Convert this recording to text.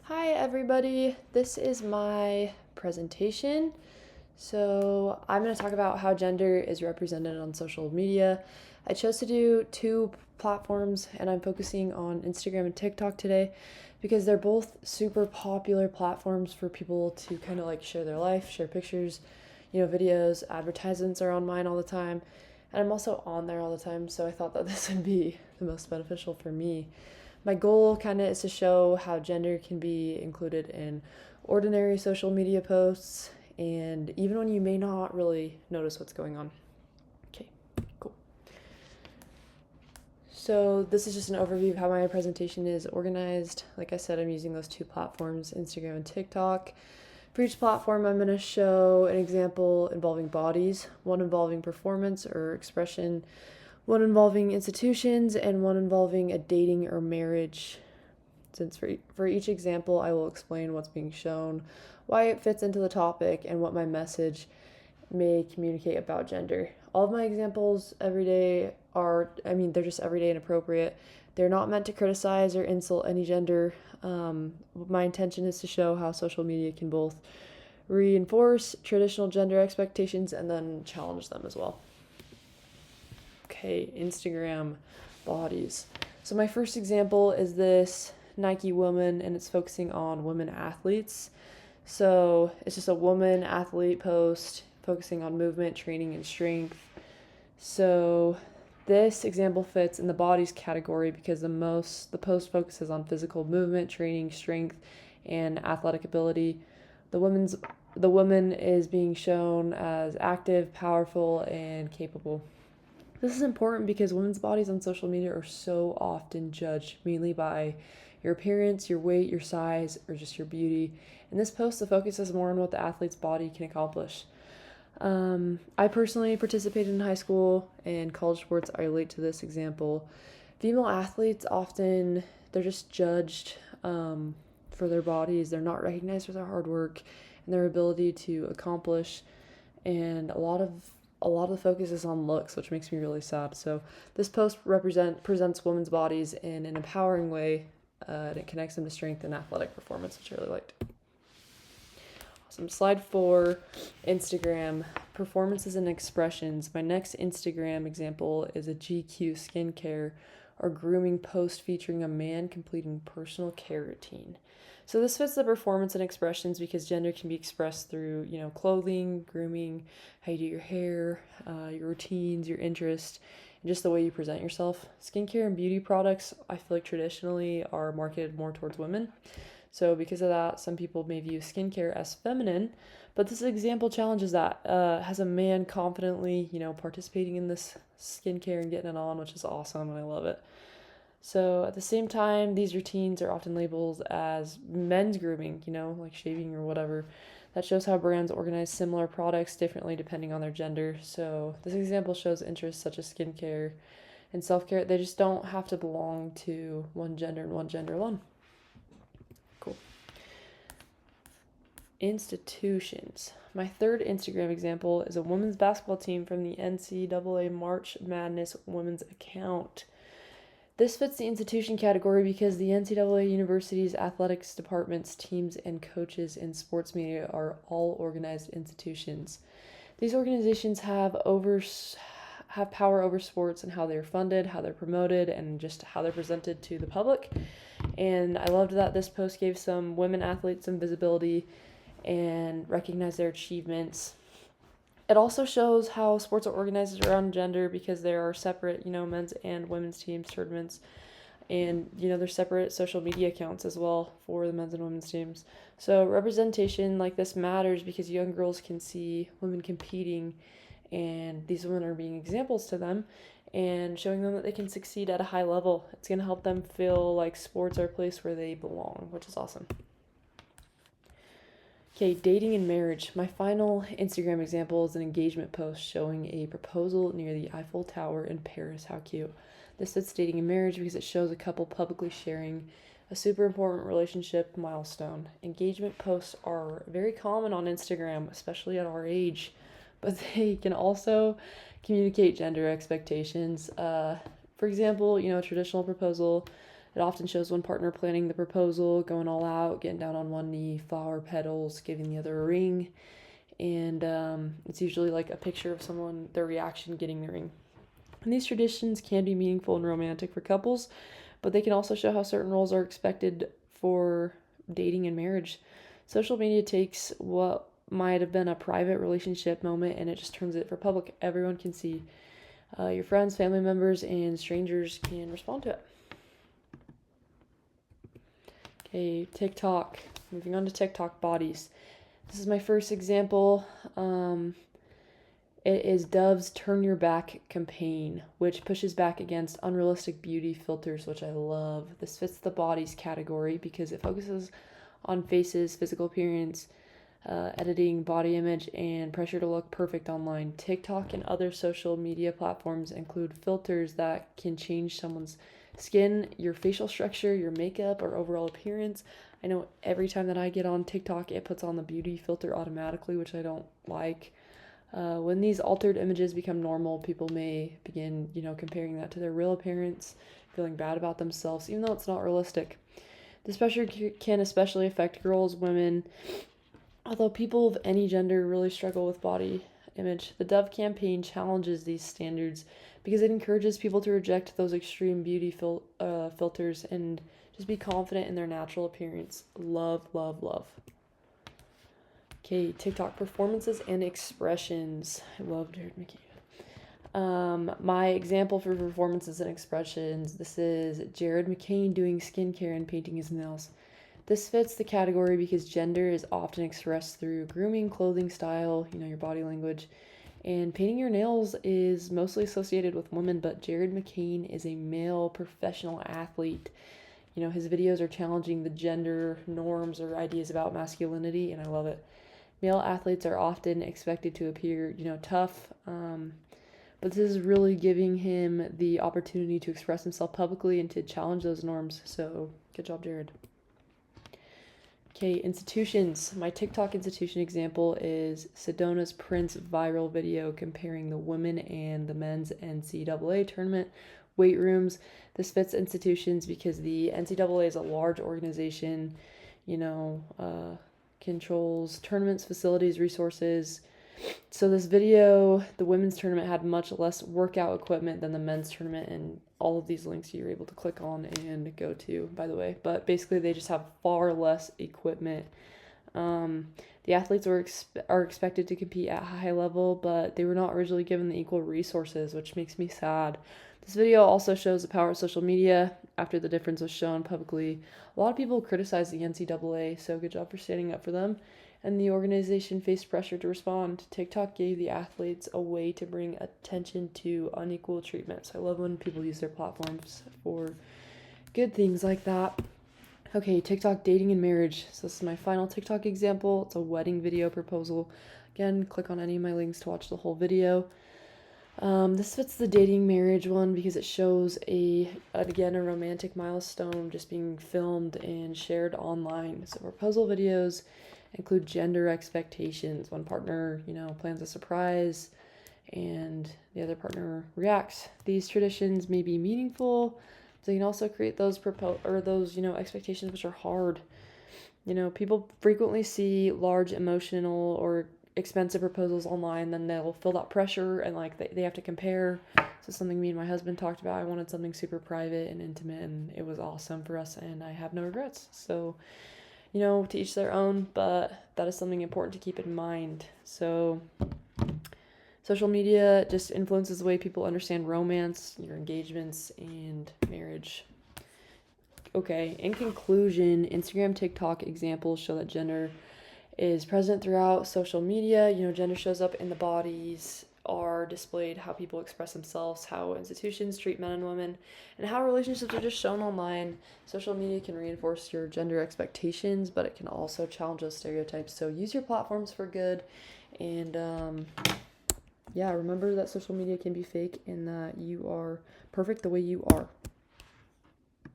Hi everybody, this is my presentation. So I'm going to talk about how gender is represented on social media. I chose to do two platforms and I'm focusing on Instagram and TikTok today because they're both super popular platforms for people to kind of like share their life, share pictures, videos, advertisements are on mine all the time. And I'm also on there all the time, so I thought that this would be the most beneficial for me. My goal kind of is to show how gender can be included in ordinary social media posts and even when you may not really notice what's going on. Okay, cool. So this is just an overview of how my presentation is organized. Like I said, I'm using those two platforms, Instagram and TikTok. For each platform, I'm going to show an example involving bodies, one involving performance or expression, one involving institutions, and one involving a dating or marriage. Since for each example, I will explain what's being shown, why it fits into the topic, and what my message may communicate about gender. All of my examples they're just everyday and appropriate. They're not meant to criticize or insult any gender. My intention is to show how social media can both reinforce traditional gender expectations and then challenge them as well. Okay, Instagram bodies. So my first example is this Nike woman, and it's focusing on women athletes. So it's just a woman athlete post focusing on movement, training, and strength. So this example fits in the bodies category because the post focuses on physical movement, training, strength, and athletic ability. The woman is being shown as active, powerful, and capable. This is important because women's bodies on social media are so often judged mainly by your appearance, your weight, your size, or just your beauty. In this post, the focus is more on what the athlete's body can accomplish. I personally participated in high school and college sports. I relate to this example. Female athletes often, they're just judged for their bodies. They're not recognized for their hard work and their ability to accomplish. And a lot of the focus is on looks, which makes me really sad. So this post presents women's bodies in an empowering way, and it connects them to strength and athletic performance, which I really liked. Awesome. Slide 4, Instagram, performances and expressions. My next Instagram example is a GQ skincare or grooming post featuring a man completing personal care routine. So this fits the performance and expressions because gender can be expressed through, clothing, grooming, how you do your hair, your routines, your interests, and just the way you present yourself. Skincare and beauty products, I feel like traditionally are marketed more towards women. So because of that, some people may view skincare as feminine, but this example challenges that. Has a man confidently, participating in this skincare and getting it on, which is awesome, and I love it. So at the same time, these routines are often labeled as men's grooming, like shaving or whatever. That shows how brands organize similar products differently depending on their gender. So this example shows interests such as skincare and self-care. They just don't have to belong to one gender and one gender alone. Cool. Institutions. My third Instagram example is a women's basketball team from the NCAA March Madness women's account. This fits the institution category because the NCAA university's athletics departments, teams, and coaches in sports media are all organized institutions. These organizations have power over sports and how they're funded, how they're promoted, and just how they're presented to the public. And I loved that this post gave some women athletes some visibility and recognized their achievements. It also shows how sports are organized around gender because there are separate, men's and women's teams, tournaments, and, there's separate social media accounts as well for the men's and women's teams. So representation like this matters because young girls can see women competing and these women are being examples to them and showing them that they can succeed at a high level. It's going to help them feel like sports are a place where they belong, which is awesome. Okay, dating and marriage. My final Instagram example is an engagement post showing a proposal near the Eiffel Tower in Paris. How cute. This fits dating and marriage because it shows a couple publicly sharing a super important relationship milestone. Engagement posts are very common on Instagram, especially at our age, but they can also communicate gender expectations. For example, traditional proposal It often shows one partner planning the proposal, going all out, getting down on one knee, flower petals, giving the other a ring. And it's usually like a picture of someone, their reaction getting the ring. And these traditions can be meaningful and romantic for couples, but they can also show how certain roles are expected for dating and marriage. Social media takes what might have been a private relationship moment and it just turns it for public. Everyone can see. Your friends, family members, and strangers can respond to it. Okay, TikTok. Moving on to TikTok bodies. This is my first example. It is Dove's Turn Your Back campaign, which pushes back against unrealistic beauty filters, which I love. This fits the bodies category because it focuses on faces, physical appearance, editing, body image, and pressure to look perfect online. TikTok and other social media platforms include filters that can change someone's skin, your facial structure, your makeup, or overall appearance. I know every time that I get on TikTok, it puts on the beauty filter automatically, which I don't like. When these altered images become normal, people may begin, comparing that to their real appearance, feeling bad about themselves, even though it's not realistic. This pressure can especially affect girls, women, although people of any gender really struggle with body image. The Dove campaign challenges these standards because it encourages people to reject those extreme beauty filters and just be confident in their natural appearance. Love, love, love. Okay, TikTok performances and expressions. I love Jared McCain. My example for performances and expressions, this is Jared McCain doing skincare and painting his nails. This fits the category because gender is often expressed through grooming, clothing style, your body language. And painting your nails is mostly associated with women, but Jared McCain is a male professional athlete. His videos are challenging the gender norms or ideas about masculinity, and I love it. Male athletes are often expected to appear, tough, but this is really giving him the opportunity to express himself publicly and to challenge those norms. So, good job, Jared. Okay, institutions. My TikTok institution example is Sedona's Prince viral video comparing the women and the men's NCAA tournament weight rooms. This fits institutions because the NCAA is a large organization, controls tournaments, facilities, resources. So this video, the women's tournament had much less workout equipment than the men's tournament, and all of these links you're able to click on and go to, by the way. But basically, they just have far less equipment. The athletes are expected to compete at a high level, but they were not originally given the equal resources, which makes me sad. This video also shows the power of social media after the difference was shown publicly. A lot of people criticize the NCAA, so good job for standing up for them. And the organization faced pressure to respond. TikTok gave the athletes a way to bring attention to unequal treatment. So I love when people use their platforms for good things like that. Okay, TikTok dating and marriage. So this is my final TikTok example. It's a wedding video proposal. Again, click on any of my links to watch the whole video. This fits the dating marriage one because it shows a romantic milestone just being filmed and shared online. So proposal videos include gender expectations. One partner, plans a surprise and the other partner reacts. These traditions may be meaningful. They can also create those expectations which are hard. People frequently see large emotional or expensive proposals online, then they'll feel that pressure and they have to compare. So something me and my husband talked about. I wanted something super private and intimate, and it was awesome for us, and I have no regrets. So, to each their own, but that is something important to keep in mind. So, social media just influences the way people understand romance, your engagements, and marriage. Okay, in conclusion, Instagram, TikTok examples show that gender is present throughout social media. Gender shows up in the bodies are displayed, how people express themselves, how institutions treat men and women, and how relationships are just shown online. Social media can reinforce your gender expectations, but it can also challenge those stereotypes. So use your platforms for good, and remember that social media can be fake and that you are perfect the way you are.